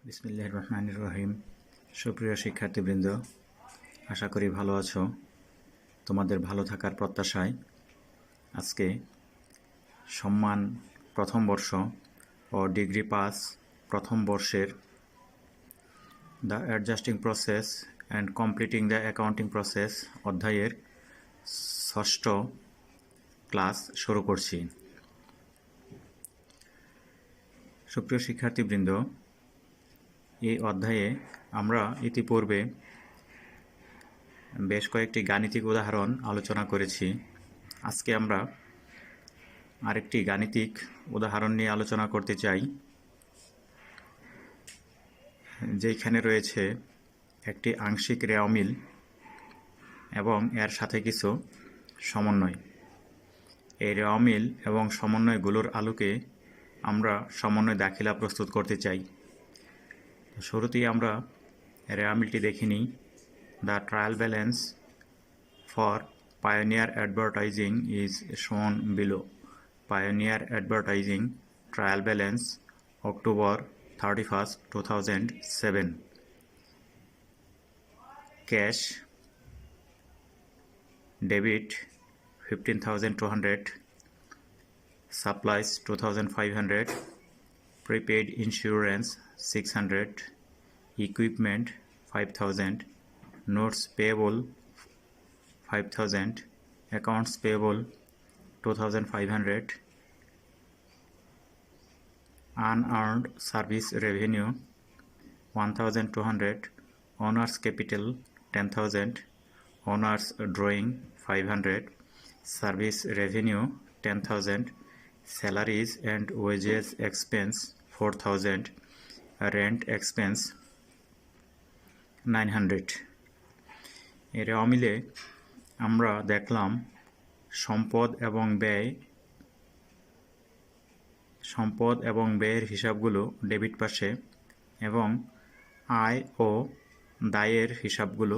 বিসমিল্লাহির রহমানির রহিম। সুপ্রিয় শিক্ষার্থীবৃন্দ, আশা করি ভালো আছো। তোমাদের ভালো থাকার প্রত্যাশায় আজকে সম্মান প্রথম বর্ষ ও ডিগ্রি পাস প্রথম বর্ষের the adjusting process and completing the accounting process অধ্যায়ের ষষ্ঠ ক্লাস শুরু করছি। সুপ্রিয় শিক্ষার্থীবৃন্দ, এই অধ্যায়ে আমরা ইতিপূর্বে বেশ কয়েকটি গাণিতিক উদাহরণ আলোচনা করেছি। আজকে আমরা আরেকটি গাণিতিক উদাহরণ নিয়ে আলোচনা করতে চাই, যেখানে রয়েছে একটি আংশিক রেওয়া মিল এবং এর সাথে কিছু সমন্বয়। এই রেওয়া মিল এবং সমন্বয়গুলোর আলোকে আমরা সমন্বয় দাখিলা প্রস্তুত করতে চাই। শুরুতেই আমরা রেওয়া মিলটি দেখে নিই। The trial balance for Pioneer Advertising is shown below. Pioneer Advertising trial balance October 31st, 2007. Cash debit 15,200, supplies 2,500, prepaid insurance 600, equipment 5,000, notes payable 5,000, accounts payable 2,500, unearned service revenue 1,200, owner's capital 10,000, owner's drawing 500, service revenue 10,000, salaries and wages expense 4,000, rent expense 900. এর মিলে আমরা দেখলাম সম্পদ এবং ব্যয়ের হিসাবগুলো debit পাশে এবং আয় ও দায়ের হিসাবগুলো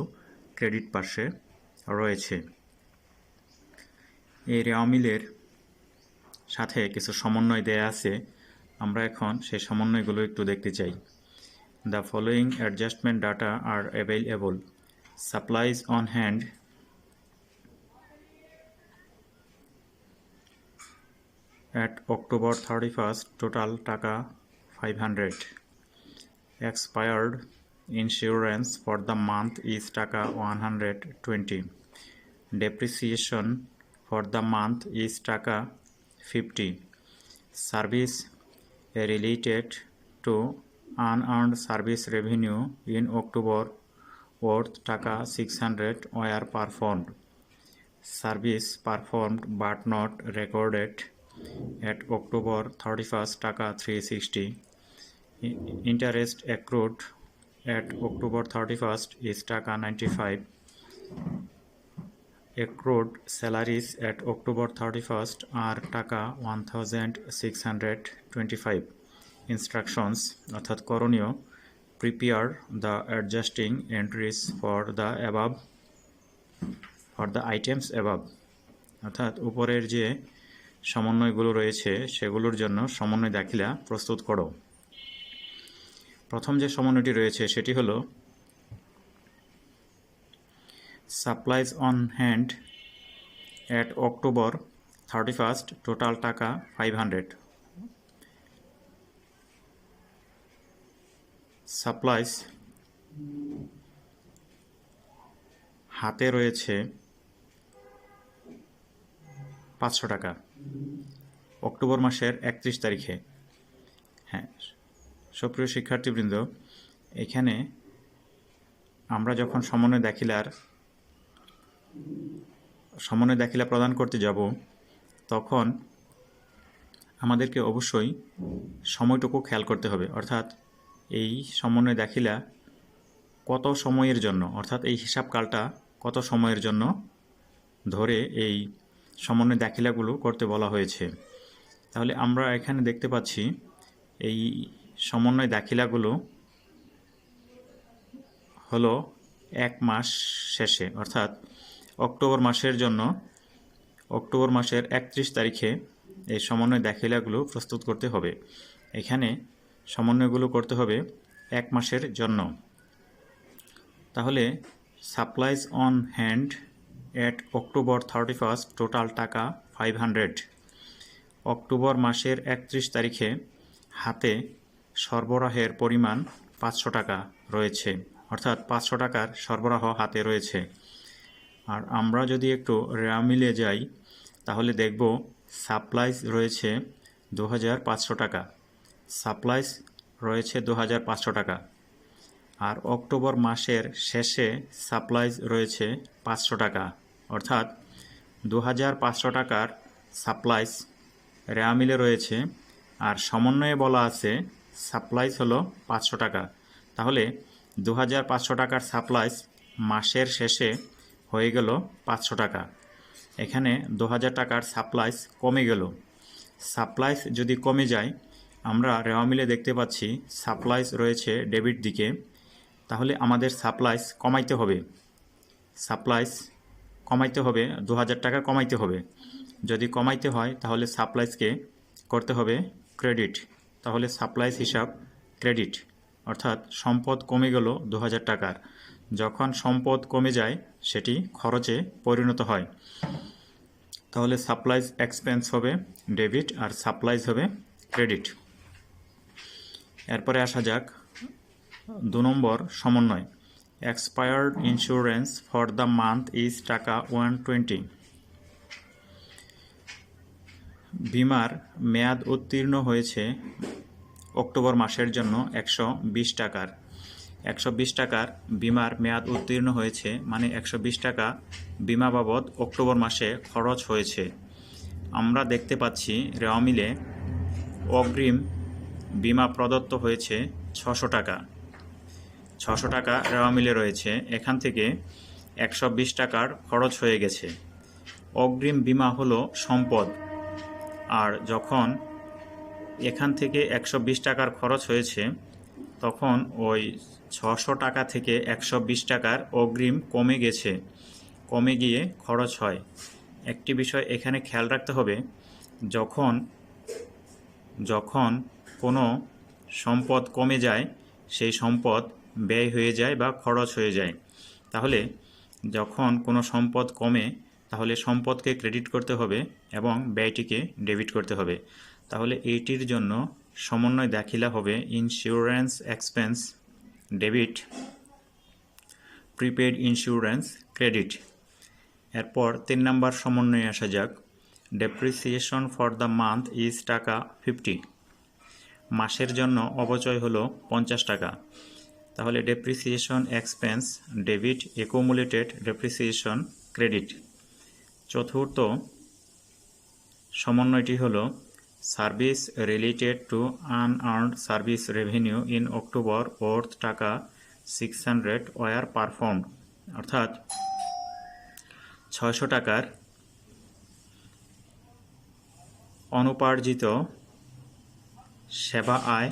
ক্রেডিট পাশে রয়েছে। এই রেওয়া মিলের সাথে কিছু সমন্বয় দেয়া আছে। আমরা এখন সেই সমন্বয়গুলো একটু দেখতে চাই। The following adjustment data are available. Supplies on hand at October 31st, total টাকা 500. Expired insurance for the month is টাকা 120. Depreciation for the month is টাকা 50. Service related to unearned service revenue in October worth টাকা 600 were performed. Service performed but not recorded at October 31st টাকা 360. Interest accrued at October 31st is টাকা 95. Accrued salaries at October 31st are টাকা 1,625. Instructions অর্থাৎ করণীয়: prepare the adjusting entries for the items above. অর্থাৎ উপরের যে সমন্বয়গুলো রয়েছে সেগুলোর জন্য সমন্বয় দাখিলা প্রস্তুত করো। প্রথম যে সমন্বয়টি রয়েছে সেটি হলো supplies on hand at October 31st, total টাকা 500. সাপ্লাইজ হাতে রয়েছে 500 টাকা অক্টোবর মাসের 31 তারিখে। হ্যাঁ, সুপ্রিয় শিক্ষার্থীবৃন্দ, এখানে আমরা যখন সমন্বয় দাখিলা প্রদান করতে যাব তখন আমাদেরকে অবশ্যই সময়টুকু খেয়াল করতে হবে। অর্থাৎ এই সমন্বয় দাখিলা কত সময়ের জন্য, অর্থাৎ এই হিসাবকালটা কত সময়ের জন্য ধরে এই সমন্বয় দাখিলাগুলো করতে বলা হয়েছে। তাহলে আমরা এখানে দেখতে পাচ্ছি এই সমন্বয় দাখিলাগুলো হলো 1 মাস শেষে, অর্থাৎ অক্টোবর মাসের জন্য অক্টোবর মাসের 31 তারিখে এই সমন্বয় দাখিলাগুলো প্রস্তুত করতে হবে। এখানে সমন্বয়গুলো করতে হবে 1 মাসের জন্য। তাহলে supplies on hand at October 31 total টাকা 500। অক্টোবর মাসের 31 তারিখে হাতে সরবরাহের পরিমাণ 500 টাকা রয়েছে, অর্থাৎ 500 টাকার সরবরাহ হাতে রয়েছে। আর আমরা যদি একটু রেওয়া মিলে যাই তাহলে দেখব সাপ্লাইজ রয়েছে 2500 টাকা, সাপ্লাইজ রয়েছে 2500 টাকা। আর অক্টোবর মাসের শেষে সাপ্লাইজ রয়েছে 500 টাকা, অর্থাৎ 2500 টাকার সাপ্লাইজ রেওয়া মিলে রয়েছে। আর সমন্বয়ে বলা আছে সাপ্লাইজ হলো 500 টাকা। তাহলে 2500 টাকার সাপ্লাইজ মাসের শেষে হয়ে গেল 500 টাকা। এখানে 2000 টাকার সাপ্লাইজ কমে গেল। সাপ্লাইজ যদি কমে যায়, আমরা রেওয়া মিলে দেখতে পাচ্ছি সাপ্লাইজ রয়েছে ডেবিট দিকে, তাহলে আমাদের সাপ্লাইজ কমাইতে হবে। সাপ্লাইজ কমাইতে হবে, 2000 টাকা কমাইতে হবে। যদি কমাইতে হয় তাহলে সাপ্লাইজকে করতে হবে ক্রেডিট, তাহলে সাপ্লাইজ হিসাব ক্রেডিট, অর্থাৎ সম্পদ কমে গেল 2000 টাকার। যখন সম্পদ কমে যায় সেটি খরচে পরিণত হয়, তাহলে সাপ্লাইজ এক্সপেন্স হবে ডেবিট আর সাপ্লাইজ হবে ক্রেডিট। এরপরে আসা যাক 2 নম্বর সমন্বয়। Expired insurance for the month is টাকা 120। বিমার মেয়াদ উত্তীর্ণ হয়েছে অক্টোবর মাসের জন্য 120 টাকার। 120 টাকার বিমার মেয়াদ উত্তীর্ণ হয়েছে, মানে 120 টাকা বিমা বাবদ অক্টোবর মাসে খরচ হয়েছে। আমরা দেখতে পাচ্ছি রেওয়া মিলে অগ্রিম বিমা প্রদত্ত হয়েছে 600 টাকা। 600 টাকা রেওয়া মিলে রয়েছে, এখান থেকে 120 টাকার খরচ হয়ে গেছে। অগ্রিম বিমা হলো সম্পদ, আর যখন এখান থেকে 120 টাকার খরচ হয়েছে তখন ওই 600 টাকা থেকে 120 টাকার অগ্রিম কমে গেছে, কমে গিয়ে খরচ হয়। একটি বিষয় এখানে খেয়াল রাখতে হবে, যখন কোনো সম্পদ কমে যায় সেই সম্পদ ব্যয় হয়ে যায় বা খরচ হয়ে যায়। তাহলে যখন কোনো সম্পদ কমে তাহলে সম্পদকে ক্রেডিট করতে হবে এবং ব্যয়টিকে ডেবিট করতে হবে। তাহলে এইটির জন্য সমন্বয় দাখিলা হবে insurance expense debit, prepaid insurance credit. এরপর 3 নম্বর সমন্বয়ে আসা যাক। Depreciation for the month is টাকা 50। মাসের জন্য অপচয় হলো 50 টাকা। তাহলে depreciation expense debit, accumulated depreciation credit. চতুর্থ সমন্বয়টি হলো service related to unearned service revenue in October worth টাকা 600 ওয়ার পারফর্মড, অর্থাৎ 600 টাকার অনুপার্জিত সেবা আয়,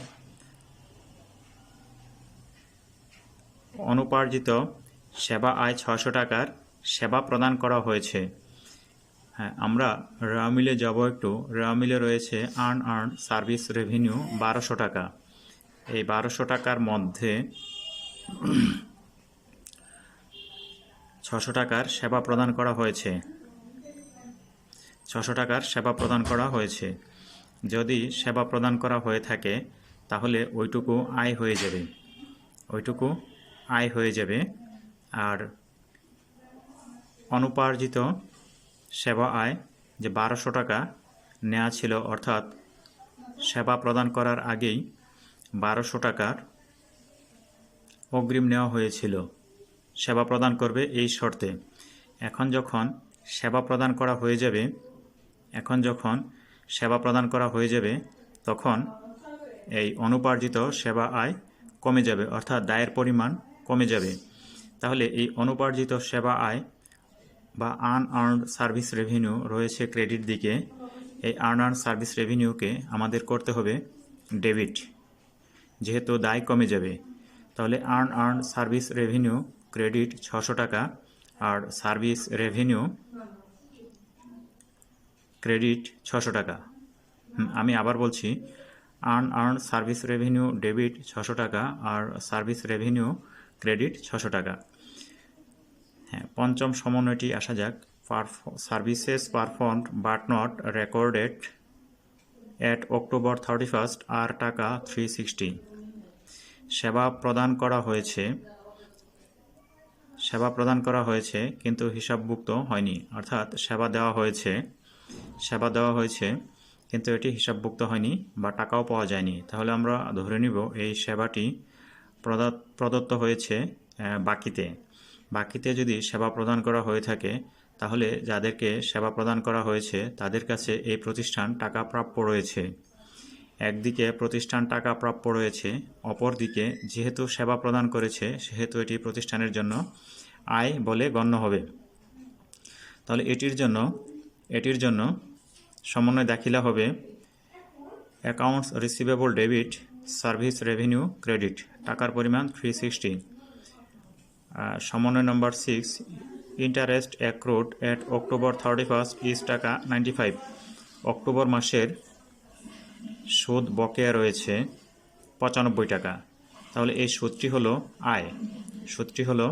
600 টাকার সেবা প্রদান করা হয়েছে। হ্যাঁ, আমরা রেওয়া মিলে যাব একটু। রেওয়া মিলে রয়েছে আনআর্নড সার্ভিস রেভিনিউ 1200 টাকা। এই 1200 টাকার মধ্যে 600 টাকার সেবা প্রদান করা হয়েছে। 600 টাকার সেবা প্রদান করা হয়েছে। যদি সেবা প্রদান করা হয়ে থাকে তাহলে ওইটুকু আয় হয়ে যাবে, ওইটুকু আয় হয়ে যাবে। আর অনুপার্জিত সেবা আয় যে 1200 টাকা নেওয়া ছিল, অর্থাৎ সেবা প্রদান করার আগেই 1200 টাকার অগ্রিম নেওয়া হয়েছিল, সেবা প্রদান করবে এই শর্তে। এখন যখন সেবা প্রদান করা হয়ে যাবে, তখন এই অনুপার্জিত সেবা আয় কমে যাবে, অর্থাৎ দায়ের পরিমাণ কমে যাবে। তাহলে এই অনুপার্জিত সেবা আয় বা আনআর্নড সার্ভিস রেভিনিউ রয়েছে ক্রেডিট দিকে। এই আনআর্নড সার্ভিস রেভিনিউকে আমাদের করতে হবে ডেবিট, যেহেতু দায় কমে যাবে। তাহলে আনআর্নড সার্ভিস রেভিনিউ ক্রেডিট 600 টাকা আর সার্ভিস রেভিনিউ ক্রেডিট 600 টাকা। আমি আবার বলছি, আর্ন সার্ভিস রেভিনিউ ডেবিট 600 টাকা আর সার্ভিস রেভিনিউ ক্রেডিট 600 টাকা। হ্যাঁ, পঞ্চম সমন্বয়টি আসা যাক। Services performed but not recorded at October 31 আর টাকা 360। সেবা প্রদান করা হয়েছে কিন্তু হিসাবভুক্ত হয়নি, অর্থাৎ সেবা দেওয়া হয়েছে কিন্তু এটি হিসাবভুক্ত হয়নি বা টাকাও পাওয়া যায়নি। তাহলে আমরা ধরে নিব এই সেবাটি প্রদত্ত হয়েছে বাকিতে যদি সেবা প্রদান করা হয়ে থাকে তাহলে যাদেরকে সেবা প্রদান করা হয়েছে তাদের কাছে এই প্রতিষ্ঠান টাকা প্রাপ্য রয়েছে। একদিকে প্রতিষ্ঠান টাকা প্রাপ্য রয়েছে, অপরদিকে যেহেতু সেবা প্রদান করেছে সেহেতু এটি প্রতিষ্ঠানের জন্য আয় বলে গণ্য হবে। তাহলে এটির জন্য সমন্বয় দাখিলা হবে accounts receivable debit service revenue credit, টাকার পরিমাণ 360। সমন্বয় নম্বর 6, interest accrued at October 31 is টাকা 95। অক্টোবর মাসের সুদ বকেয়া রয়েছে 95 টাকা। তাহলে এই সুদটি হলো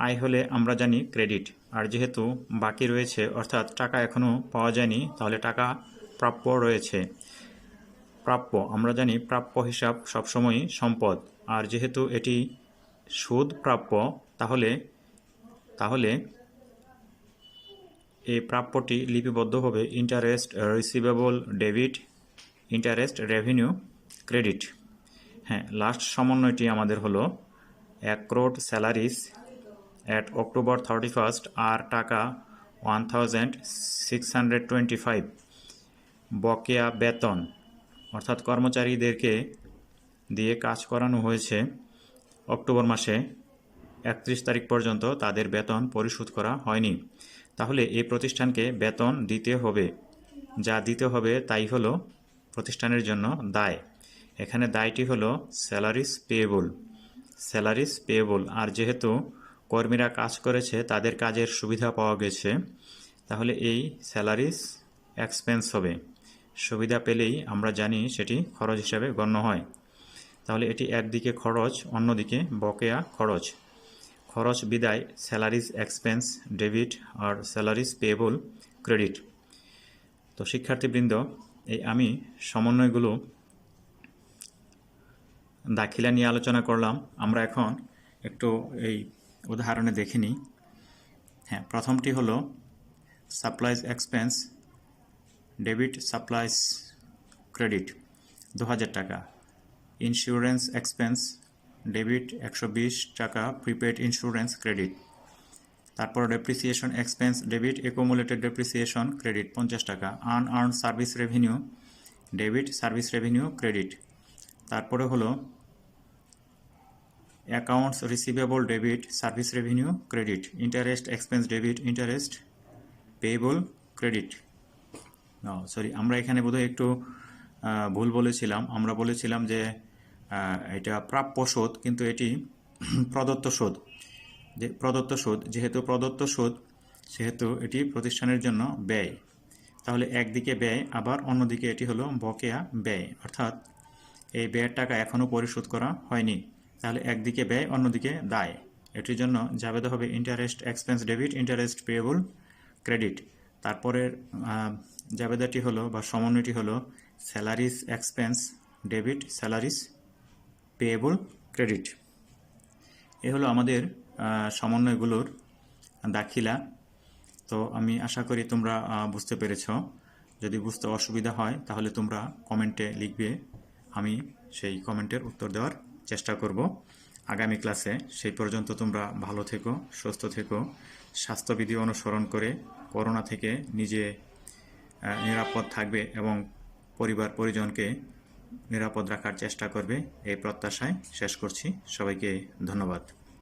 আয় হলে আমরা জানি ক্রেডিট, আর যেহেতু বাকি রয়েছে অর্থাৎ টাকা এখনও পাওয়া যায়নি তাহলে টাকা প্রাপ্য রয়েছে। আমরা জানি প্রাপ্য হিসাব সবসময়ই সম্পদ, আর যেহেতু এটি সুদ প্রাপ্য তাহলে এই প্রাপ্যটি লিপিবদ্ধ হবে interest receivable debit interest revenue credit. হ্যাঁ, লাস্ট সমন্বয়টি আমাদের হলো অ্যাক্রুড স্যালারিজ অ্যাট অক্টোবর 31 আর টাকা 1625। বকেয়া বেতন, অর্থাৎ কর্মচারীদেরকে দিয়ে কাজ করানো হয়েছে অক্টোবর মাসে 31 তারিখ পর্যন্ত তাদের বেতন পরিশোধ করা হয়নি। তাহলে এই প্রতিষ্ঠানকে বেতন দিতে হবে, যা দিতে হবে তাই হলো প্রতিষ্ঠানের জন্য দায়। এখানে দায়টি হলো স্যালারিজ পেয়েবল, আর যেহেতু কর্মীরা কাজ করেছে তাদের কাজের সুবিধা পাওয়া গেছে তাহলে এই স্যালারিজ এক্সপেন্স হবে। সুবিধা পেলেই আমরা জানি সেটি খরচ হিসাবে গণ্য হয়। তাহলে এটি একদিকে খরচ, অন্যদিকে বকেয়া খরচ বিদায় স্যালারিজ এক্সপেন্স ডেবিট আর স্যালারিজ পেয়েবল ক্রেডিট। তো শিক্ষার্থীবৃন্দ, এই আমি সমন্বয়গুলো দাখিলা নিয়ে আলোচনা করলাম। আমরা এখন একটু এই উদাহরণে দেখে নিই। হ্যাঁ, প্রথমটি হলো supplies expense debit supplies credit 2000 টাকা। ইন্স্যুরেন্স এক্সপেন্স ডেবিট 120 টাকা প্রিপেড ইন্স্যুরেন্স ক্রেডিট। তারপর depreciation expense debit accumulated depreciation credit 50 টাকা। Unearned service revenue debit service revenue credit. তারপরে হলো accounts receivable debit service revenue credit. Interest expense debit interest payable credit. আমরা এখানে বোধহয় একটু ভুল বলেছিলাম। আমরা বলেছিলাম যে এটা প্রাপ্য সুদ, কিন্তু এটি প্রদত্ত সুদ। যেহেতু প্রদত্ত সুদ সেহেতু এটি প্রতিষ্ঠানের জন্য ব্যয়। তাহলে একদিকে ব্যয়, আবার অন্যদিকে এটি হলো বকেয়া ব্যয়, অর্থাৎ এই ব্যয়ের টাকা এখনও পরিশোধ করা হয়নি। তাহলে একদিকে ব্যয়, অন্যদিকে দায়। এটির জন্য জাবেদা হবে interest expense debit interest payable credit. তারপরের জাবেদাটি হলো বা সমন্বয়টি হলো salaries expense debit salaries payable credit. এ হলো আমাদের সমন্বয়গুলোর দাখিলা। তো আমি আশা করি তোমরা বুঝতে পেরেছ। যদি বুঝতে অসুবিধা হয় তাহলে তোমরা কমেন্টে লিখবে, আমি সেই কমেন্টের উত্তর দেওয়ার চেষ্টা করব আগামী ক্লাসে। সেই পর্যন্ত তোমরা ভালো থেকো, সুস্থ থেকো, স্বাস্থ্যবিধি অনুসরণ করে করোনা থেকে নিজে নিরাপদ থাকবে এবং পরিবার পরিজনকে নিরাপদ রাখার চেষ্টা করবে, এই প্রত্যাশায় শেষ করছি। সবাইকে ধন্যবাদ।